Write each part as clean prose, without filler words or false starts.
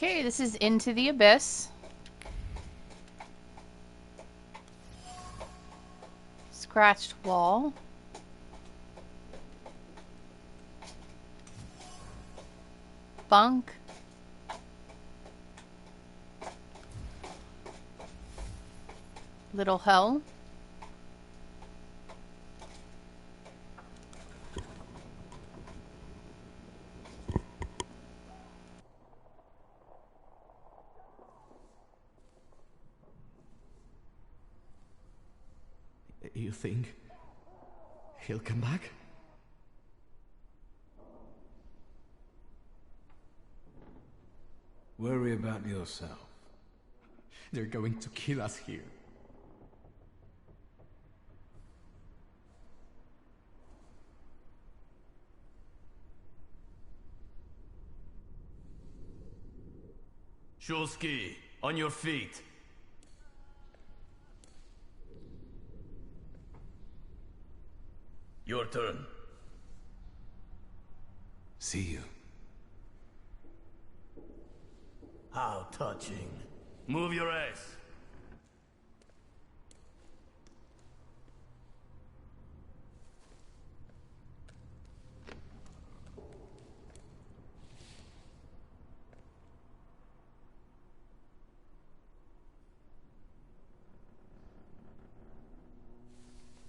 Okay, this is Into the Abyss. Scratched wall. Bunk. Little hell. You think he'll come back? Worry about yourself. They're going to kill us here. Shulsky, on your feet. Your turn. See you. How touching. Move your ass.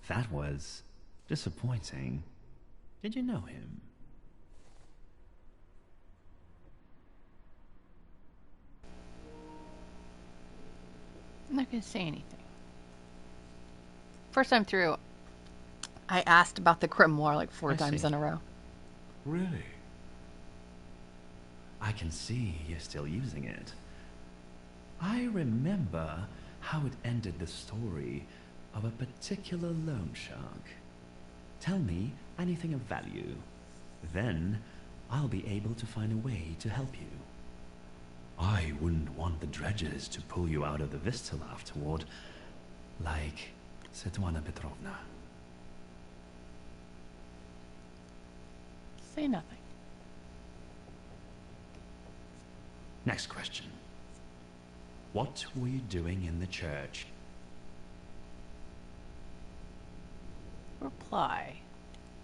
That was disappointing. Did you know him? I'm not going to say anything. First time through, I asked about the grimoire like 4 times in a row. Really? I can see you're still using it. I remember how it ended the story of a particular loan shark. Tell me anything of value. Then I'll be able to find a way to help you. I wouldn't want the dredges to pull you out of the Vistal afterward, like Svetlana Petrovna. Say nothing. Next question. What were you doing in the church? Reply.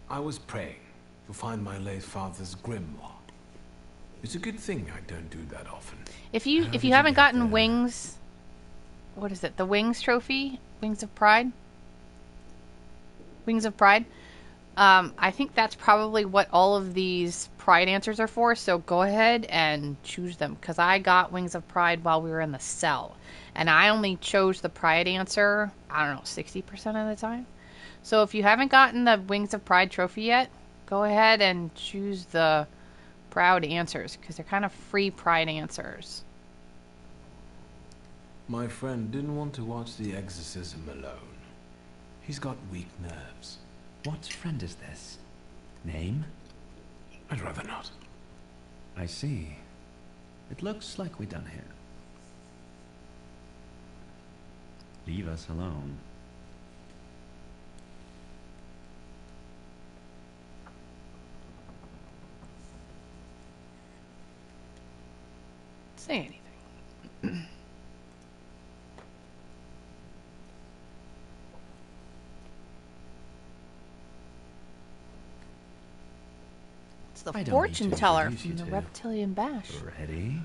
I was praying to find my late father's grimoire. It's a good thing I don't do that often. If you haven't gotten Wings, what is it? The Wings trophy? Wings of Pride? Wings of Pride. I think that's probably what all of these Pride answers are for, so go ahead and choose them, because I got Wings of Pride while we were in the cell, and I only chose the Pride answer, I don't know, 60% of the time. So if you haven't gotten the Wings of Pride trophy yet, go ahead and choose the Proud answers, because they're kind of free Pride answers. My friend didn't want to watch the exorcism alone. He's got weak nerves. What friend is this? Name? I'd rather not. I see. It looks like we're done here. Leave us alone. Say anything. It's the fortune teller from the Reptilian Bash. Ready?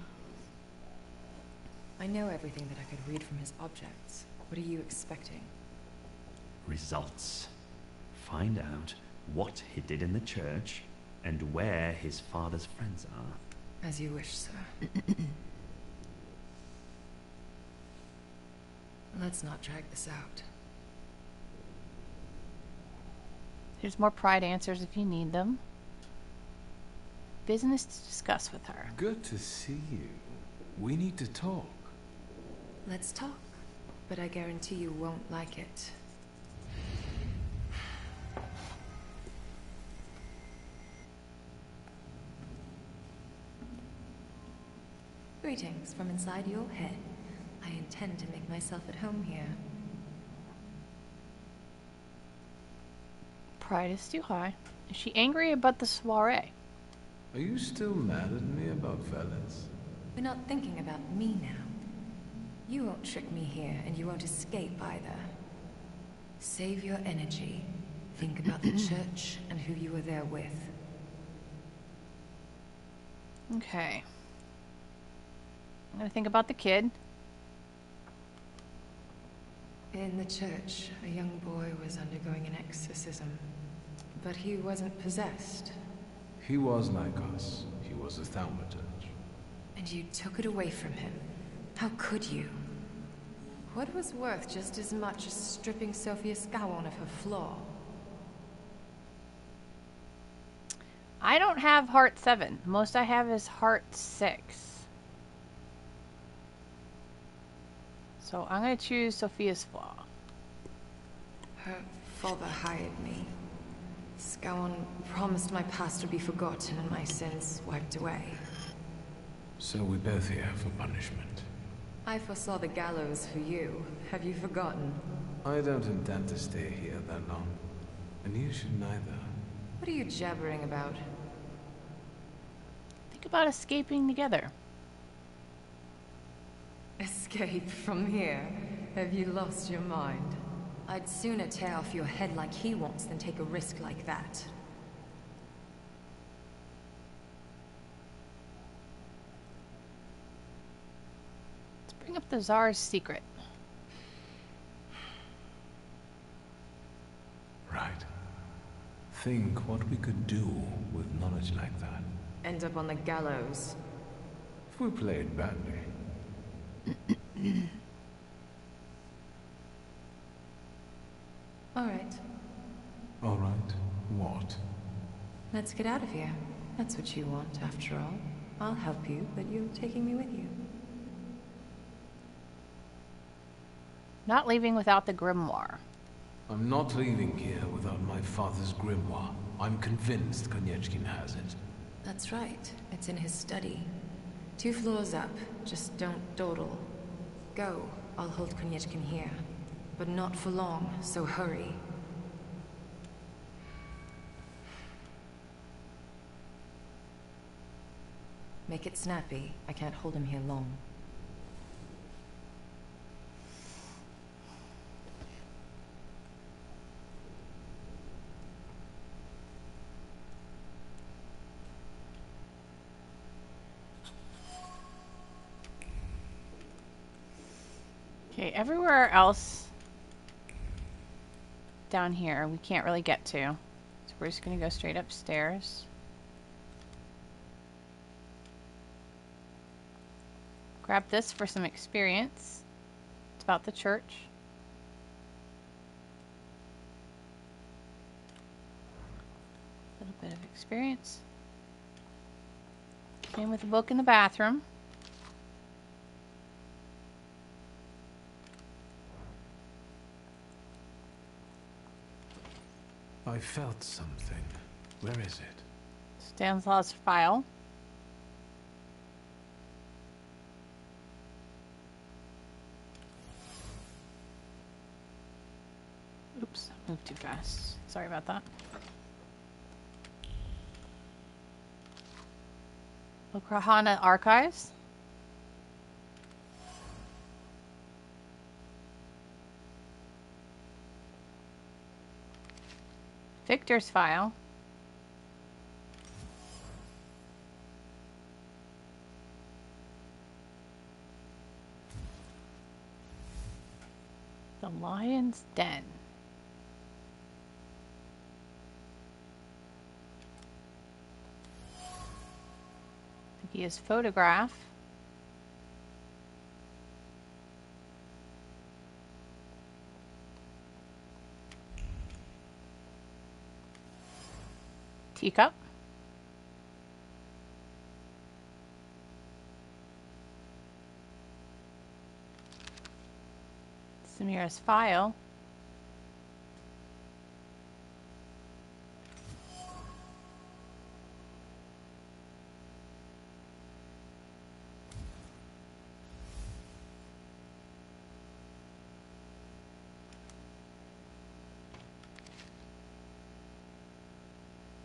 I know everything that I could read from his objects. What are you expecting? Results. Find out what he did in the church and where his father's friends are. As you wish, sir. Let's not drag this out. There's more Pride answers if you need them. Business to discuss with her. Good to see you. We need to talk. Let's talk, but I guarantee you won't like it. Greetings from inside your head. I intend to make myself at home here. Pride is too high. Is she angry about the soiree? Are you still mad at me about Veles? We're not thinking about me now. You won't trick me here, and you won't escape either. Save your energy. Think about the church and who you were there with. Okay. I'm gonna think about the kid. In the church, a young boy was undergoing an exorcism. But he wasn't possessed. He was like us. He was a Thaumaturge. And you took it away from him. How could you? What was worth just as much as stripping Sophia Scowon of her flaw? I don't have heart 7. Most I have is heart 6. So I'm going to choose Sophia's flaw. Her father hired me. Scowon promised my past would be forgotten and my sins wiped away. So we both here for punishment. I foresaw the gallows for you. Have you forgotten? I don't intend to stay here that long. And you should neither. What are you jabbering about? Think about escaping together. Escape from here? Have you lost your mind? I'd sooner tear off your head like he wants than take a risk like that. Let's bring up the Tsar's secret. Right. Think what we could do with knowledge like that. End up on the gallows. If we played badly. All right. All right. What? Let's get out of here. That's what you want, after all. I'll help you, but you're taking me with you. Not leaving without the grimoire. I'm not leaving here without my father's grimoire. I'm convinced Konieczkin has it. That's right. It's in his study. 2 floors up. Just don't dawdle. Go. I'll hold Konieczkin here. But not for long, so hurry. Make it snappy. I can't hold him here long. Okay, everywhere else down here we can't really get to. So we're just going to go straight upstairs. Grab this for some experience. It's about the church. A little bit of experience. Same with the book in the bathroom. I felt something. Where is it? Stanislaus' file. Oops, moved too fast. Sorry about that. Okrahana Archives. Victor's file. The Lion's Den. Lydia's photograph. Teacup. Samira's file.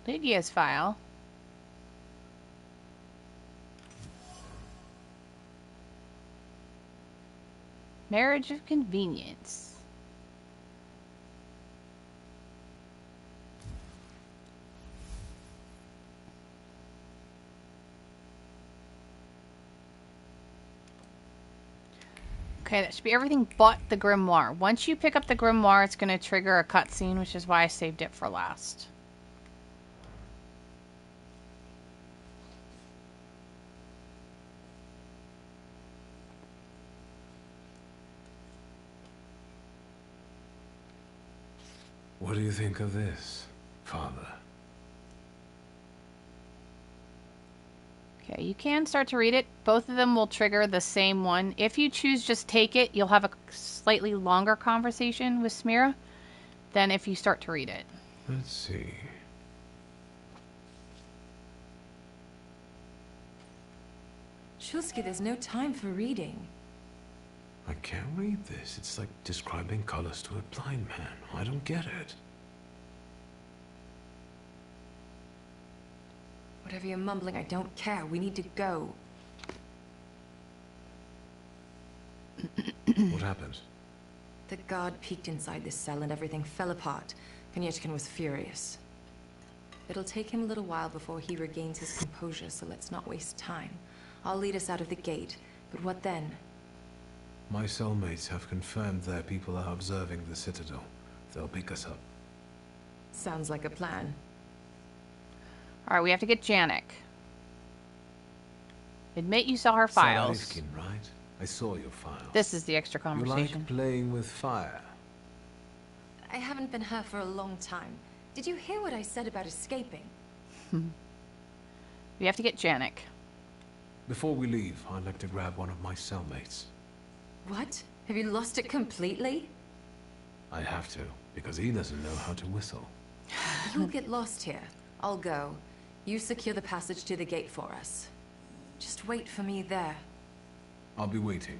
Lydia's file. Marriage of convenience. Okay, that should be everything but the grimoire. Once you pick up the grimoire, it's going to trigger a cutscene, which is why I saved it for last. What do you think of this, Father? Okay, you can start to read it. Both of them will trigger the same one. If you choose just take it, you'll have a slightly longer conversation with Smira than if you start to read it. Let's see. Shulsky, there's no time for reading. I can't read this. It's like describing colors to a blind man. I don't get it. Whatever you're mumbling, I don't care. We need to go. What happened? The guard peeked inside this cell and everything fell apart. Konyechkin was furious. It'll take him a little while before he regains his composure, so let's not waste time. I'll lead us out of the gate, but what then? My cellmates have confirmed their people are observing the Citadel. They'll pick us up. Sounds like a plan. Alright, we have to get Janek. Admit you saw her files. Sarivkin, right? I saw your files. This is the extra You conversation. like playing with fire? I haven't been her for a long time. Did you hear what I said about escaping? We have to get Janek. Before we leave, I'd like to grab one of my cellmates. What? Have you lost it completely? I have to, because he doesn't know how to whistle. You'll get lost here. I'll go. You secure the passage to the gate for us. Just wait for me there. I'll be waiting.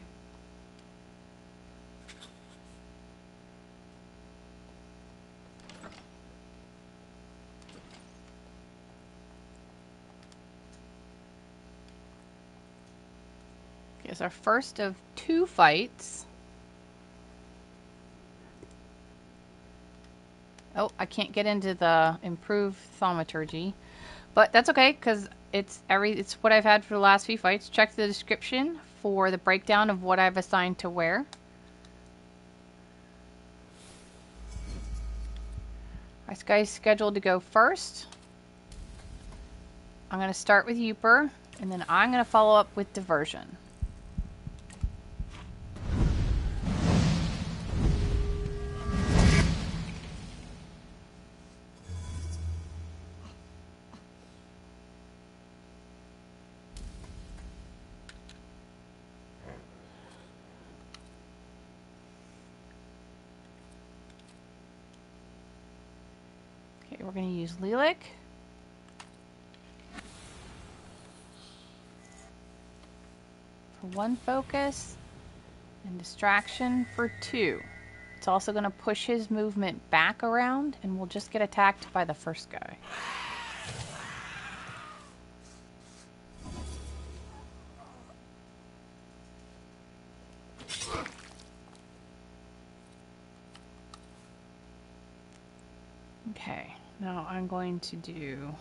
It's our first of 2 fights. Oh, I can't get into the improved Thaumaturge. But that's okay, because it's what I've had for the last few fights. Check the description for the breakdown of what I've assigned to where. This guy's scheduled to go first. I'm going to start with Uper, and then I'm going to follow up with Diversion. We're going to use Lilac. For 1 focus and distraction for 2. It's also going to push his movement back around and we'll just get attacked by the first guy. Okay. Now I'm going to do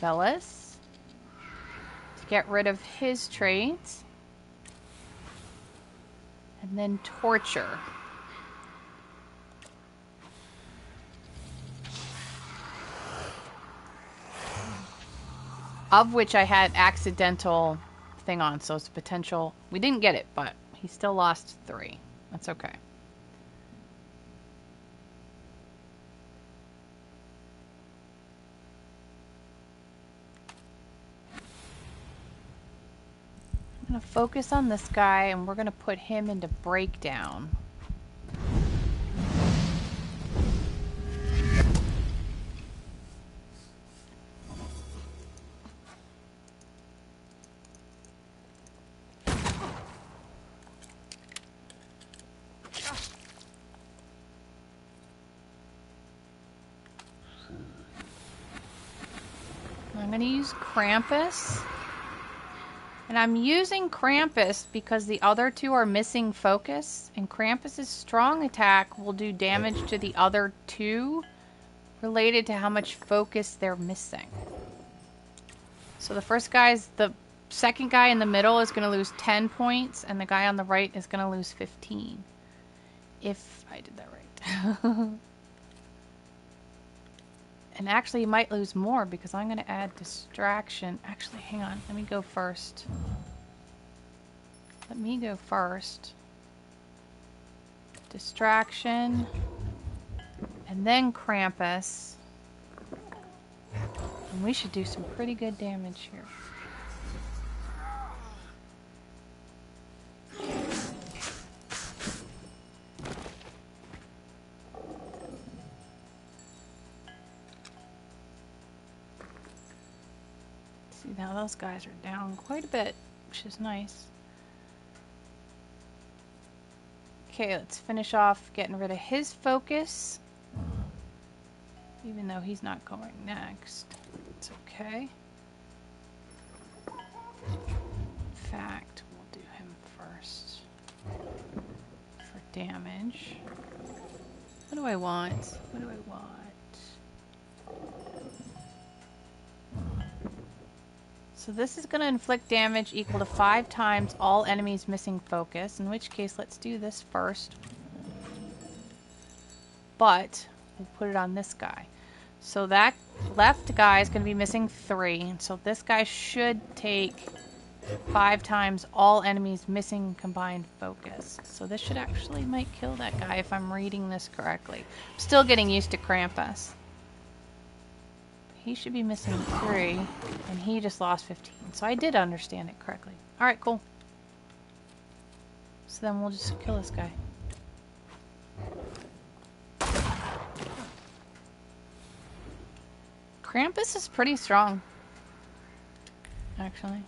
Velas to get rid of his traits, and then Torture. Of which I had accidental thing on, so it's potential. We didn't get it, but he still lost 3. That's okay. I'm going to focus on this guy, and we're going to put him into breakdown. I'm going to use Krampus. And I'm using Krampus because the other two are missing focus, and Krampus's strong attack will do damage to the other two related to how much focus they're missing. So the second guy in the middle is going to lose 10 points, and the guy on the right is going to lose 15. If I did that right. And actually, you might lose more because I'm going to add distraction. Actually, hang on. Let me go first. Distraction. And then Krampus. And we should do some pretty good damage here. See, now those guys are down quite a bit, which is nice. Okay, let's finish off getting rid of his focus. Even though he's not going next. It's okay. In fact, we'll do him first. For damage. What do I want? So this is going to inflict damage equal to 5 times all enemies missing focus, in which case let's do this first. But we'll put it on this guy. So that left guy is going to be missing 3, so this guy should take 5 times all enemies missing combined focus. So this should actually might kill that guy if I'm reading this correctly. I'm still getting used to Krampus. He should be missing 3, and he just lost 15. So I did understand it correctly. Alright, cool. So then we'll just kill this guy. Krampus is pretty strong, actually.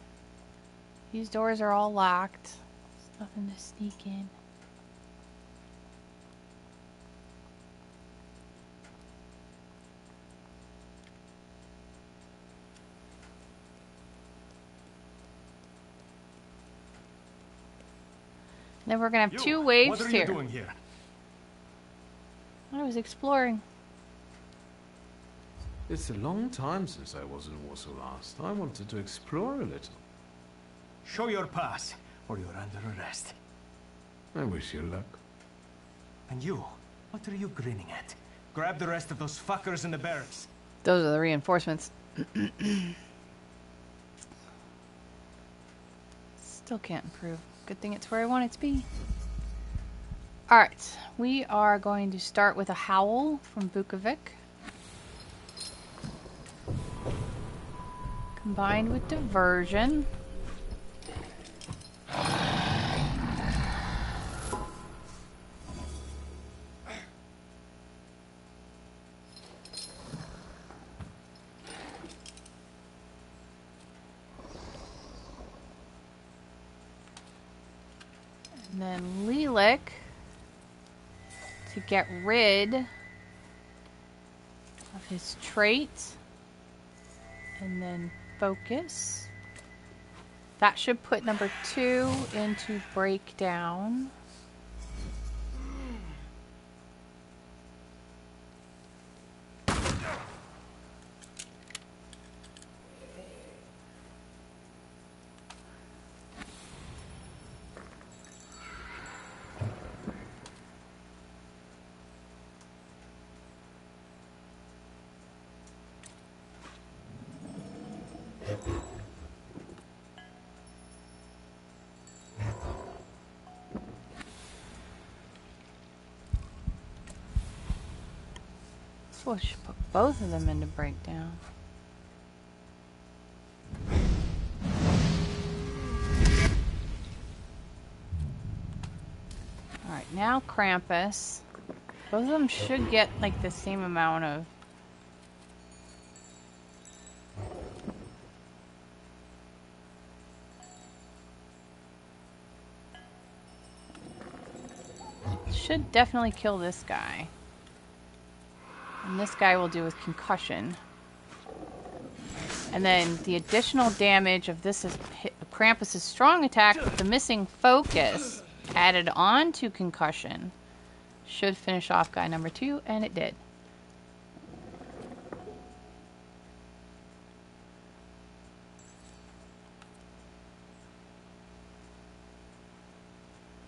These doors are all locked. There's nothing to sneak in. Then we're going to have 2 waves here. What are you doing here? I was exploring. It's a long time since I was in Warsaw last. I wanted to explore a little. Show your pass, or you're under arrest. I wish you luck. And you, what are you grinning at? Grab the rest of those fuckers in the barracks. Those are the reinforcements. Still can't improve. Good thing it's where I want it to be. Alright, we are going to start with a Howl from Vukovic. Combined with Diversion. And then Lilac to get rid of his trait. And then Focus. That should put number 2 into Breakdown. So we should put both of them into Breakdown. Alright, now Krampus. Both of them should get like the same amount of... Should definitely kill this guy. And this guy will do with concussion. And then the additional damage of this is Krampus's strong attack with the missing focus added on to concussion should finish off guy number 2, and it did.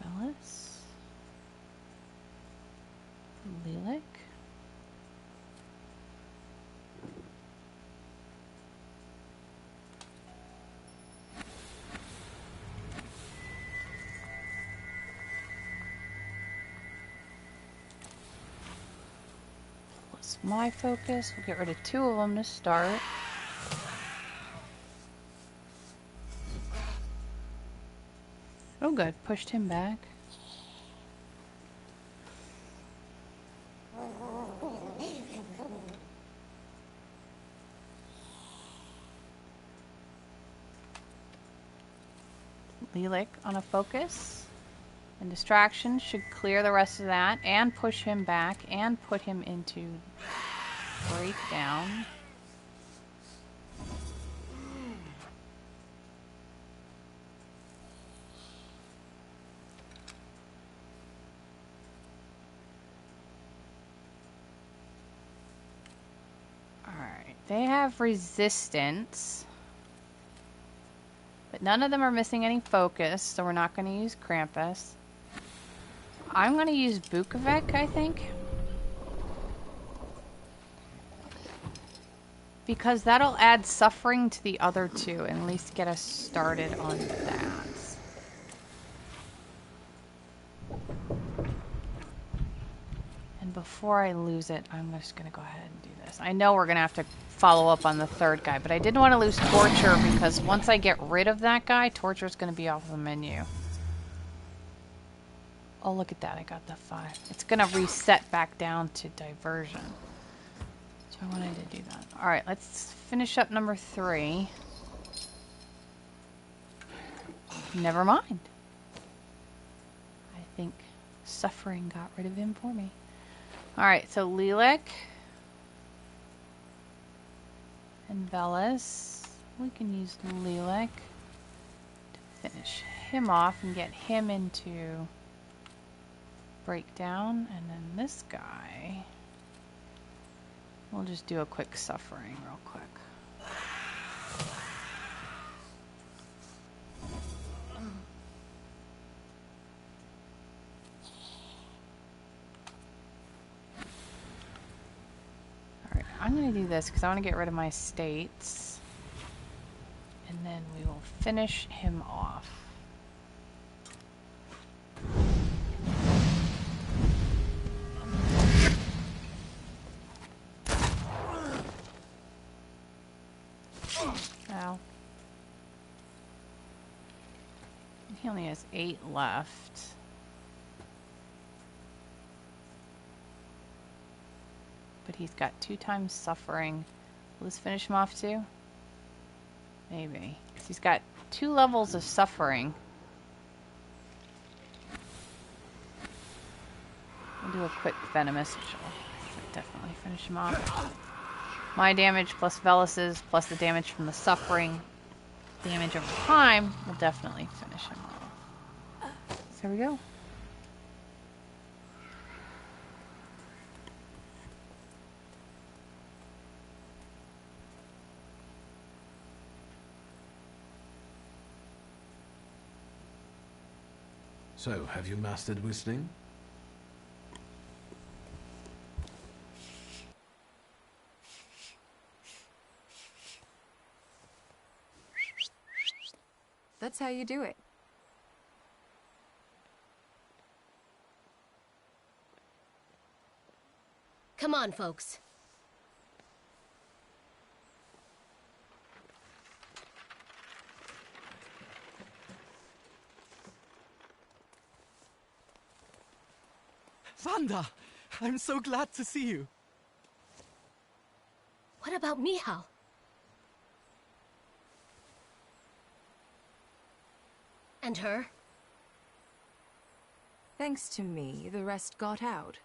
Bellis. Lilac. Plus my focus. We'll get rid of 2 of them to start. Oh good, pushed him back. Lilac on a focus. And distraction should clear the rest of that and push him back and put him into breakdown. Alright, they have resistance. But none of them are missing any focus, so we're not going to use Krampus. I'm going to use Bukovic, I think. Because that'll add suffering to the other 2 and at least get us started on that. And before I lose it, I'm just going to go ahead and do this. I know we're going to have to follow up on the 3rd guy, but I didn't want to lose Torture because once I get rid of that guy, Torture is going to be off the menu. Oh, look at that. I got the 5. It's going to reset back down to Diversion. So I wanted to do that. Alright, let's finish up number 3. Never mind. I think suffering got rid of him for me. Alright, so Lilac and Bellis. We can use Lilac to finish him off and get him into breakdown, and then this guy we'll just do a quick suffering real quick. Alright, I'm going to do this because I want to get rid of my states, and then we will finish him off. Ow. He only has 8 left. But he's got 2 times suffering. Will this finish him off too? Maybe. 'Cause he's got 2 levels of suffering. We'll do a quick venomous, which will definitely finish him off. My damage plus Velis's plus the damage from the suffering damage over time will definitely finish him off. So there we go. So, have you mastered whistling? That's how you do it. Come on, folks. Wanda! I'm so glad to see you. What about Michal? And her? Thanks to me, the rest got out.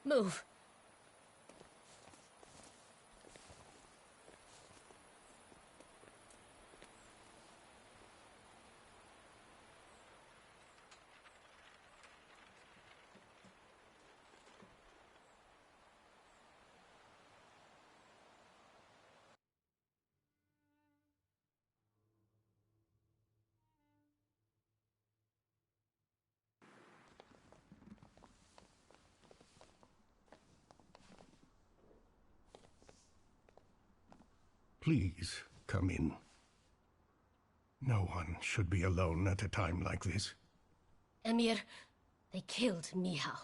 Move. Please, come in. No one should be alone at a time like this. Emir, they killed Michal.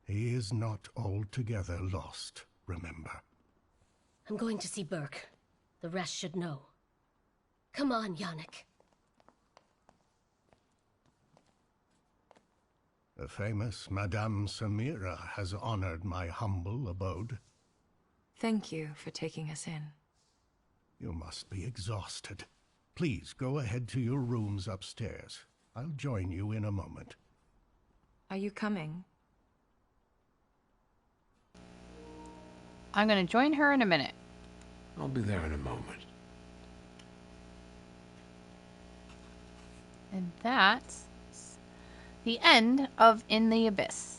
He is not altogether lost, remember. I'm going to see Burke. The rest should know. Come on, Janek. The famous Madame Samira has honored my humble abode. Thank you for taking us in. You must be exhausted. Please go ahead to your rooms upstairs. I'll join you in a moment. Are you coming? I'm going to join her in a minute. I'll be there in a moment. And that's the end of In the Abyss.